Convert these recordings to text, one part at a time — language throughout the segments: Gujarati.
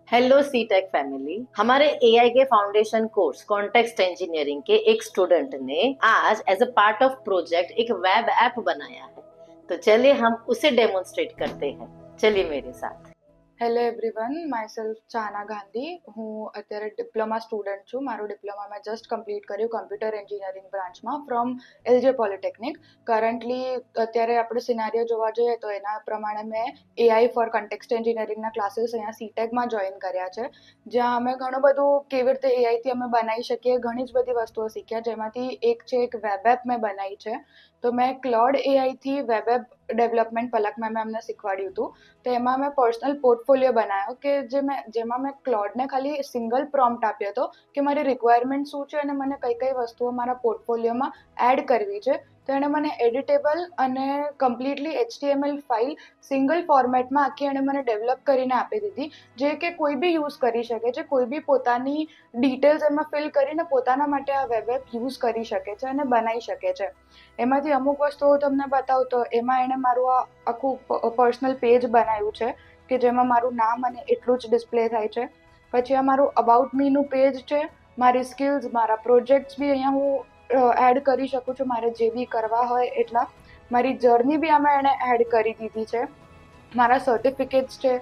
Hello C tech family. हमारे एआई के फाउंडेशन कोर्स कॉन्टेक्स्ट इंजीनियरिंग के एक स्टूडेंट ने आज as a part of project एक वेब ऐप बनाया है। तो चलिए हम उसे डेमोन्स्ट्रेट करते हैं। चलिए मेरे साथ। Hello everyone, myself Chahana Gandhi. હું અત્યારે ડિપ્લોમા સ્ટુડન્ટ છું. મારું ડિપ્લોમા મેં જસ્ટ કમ્પ્લીટ કર્યું કમ્પ્યુટર એન્જિનિયરિંગ બ્રાન્ચમાં ફ્રોમ એલજે પોલિટેકનિક. કરન્ટલી અત્યારે આપણે સિનારીઓ જોવા જોઈએ તો એના પ્રમાણે મેં એઆઈ ફોર કન્ટેક્સ્ટ એન્જિનિયરિંગના ક્લાસીસ અહીંયા સીટેકમાં જોઈન કર્યા છે, જ્યાં અમે ઘણું બધું કેવી રીતે એઆઈથી અમે બનાવી શકીએ ઘણી જ બધી વસ્તુઓ શીખ્યા, જેમાંથી એક છે એક વેબ એપ મેં બનાવી છે. તો મેં ક્લોડ એઆઈથી વેબ એપ ડેવલપમેન્ટ પલક મેમે અમને શીખવાડ્યું હતું. તો એમાં મેં પર્સનલ પોર્ટફોલિયો બનાવ્યો કે જેમાં મેં ક્લોડને ખાલી સિંગલ પ્રોમ્પ્ટ આપ્યો હતો કે મારી રિક્વાયરમેન્ટ શું છે અને મને કઈ કઈ વસ્તુઓ મારા પોર્ટફોલિયોમાં એડ કરવી છે. તો એણે મને એડિટેબલ અને કમ્પ્લીટલી એચટીએમએલ ફાઇલ સિંગલ ફોર્મેટમાં આખી એણે મને ડેવલપ કરીને આપી દીધી, જે કે કોઈ બી યુઝ કરી શકે છે, કોઈ બી પોતાની ડિટેલ્સ એમાં ફિલ કરીને પોતાના માટે આ વેબ એપ યુઝ કરી શકે છે અને બનાવી શકે છે. એમાંથી અમુક વસ્તુઓ તમને બતાવું તો એમાં એણે મારું આ આખું પર્સનલ પેજ બનાવ્યું છે કે જેમાં મારું નામ અને એટલું જ ડિસ્પ્લે થાય છે. પછી આ મારું અબાઉટ મીનું પેજ છે. મારી સ્કિલ્સ, મારા પ્રોજેક્ટ્સ બી અહીંયા હું એડ કરી શકું છું, મારે જે બી કરવા હોય એટલા. મારી જર્ની બી આમાં એણે એડ કરી દીધી છે. મારા સર્ટિફિકેટ્સ છે,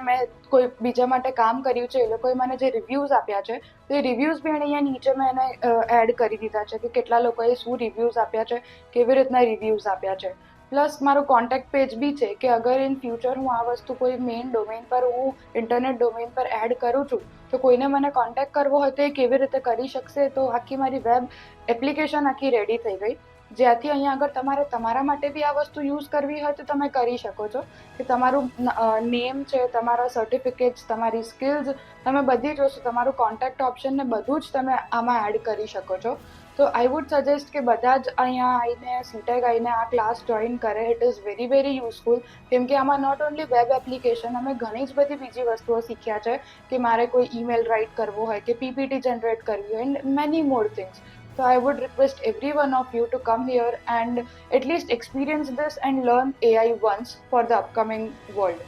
મેં કોઈ બીજા માટે કામ કર્યું છે, એ લોકોએ મને જે રિવ્યૂઝ આપ્યા છે તો એ રિવ્યૂઝ બી એણે અહીંયા નીચે મેં એને એડ કરી દીધા છે કે કેટલા લોકોએ શું રિવ્યૂઝ આપ્યા છે, કેવી રીતના રિવ્યૂઝ આપ્યા છે. પ્લસ મારું કોન્ટેક્ટ પેજ બી છે કે અગર ઇન ફ્યુચર હું આ વસ્તુ કોઈ મેઇન ડોમેન પર હું ઇન્ટરનેટ ડોમેન પર એડ કરું છું તો કોઈને મને કોન્ટેક્ટ કરવો હોય તો એ કેવી રીતે કરી શકશે. તો આખી મારી વેબ એપ્લિકેશન આખી રેડી થઈ ગઈ, જ્યાંથી અહીંયા આગળ તમારે તમારા માટે બી આ વસ્તુ યુઝ કરવી હોય તો તમે કરી શકો છો કે તમારું નેમ છે, તમારા સર્ટિફિકેટ્સ, તમારી સ્કિલ્સ, તમે બધી જ વસ્તુ, તમારું કોન્ટેક્ટ ઓપ્શન ને બધું જ તમે આમાં એડ કરી શકો છો. તો આઈ વુડ સજેસ્ટ કે બધા જ અહીંયા આવીને સીટેક આવીને આ ક્લાસ જોઈન કરે. It is very very useful, કેમ કે આમાં નોટ ઓનલી વેબ એપ્લિકેશન, અમે ઘણી જ બધી બીજી વસ્તુઓ શીખ્યા છે કે મારે કોઈ ઈમેલ રાઇટ કરવો હોય કે પીપીટી જનરેટ કરવી હોય and many more things. So I would request every one of you to come here and at least experience this and learn AI once for the upcoming world.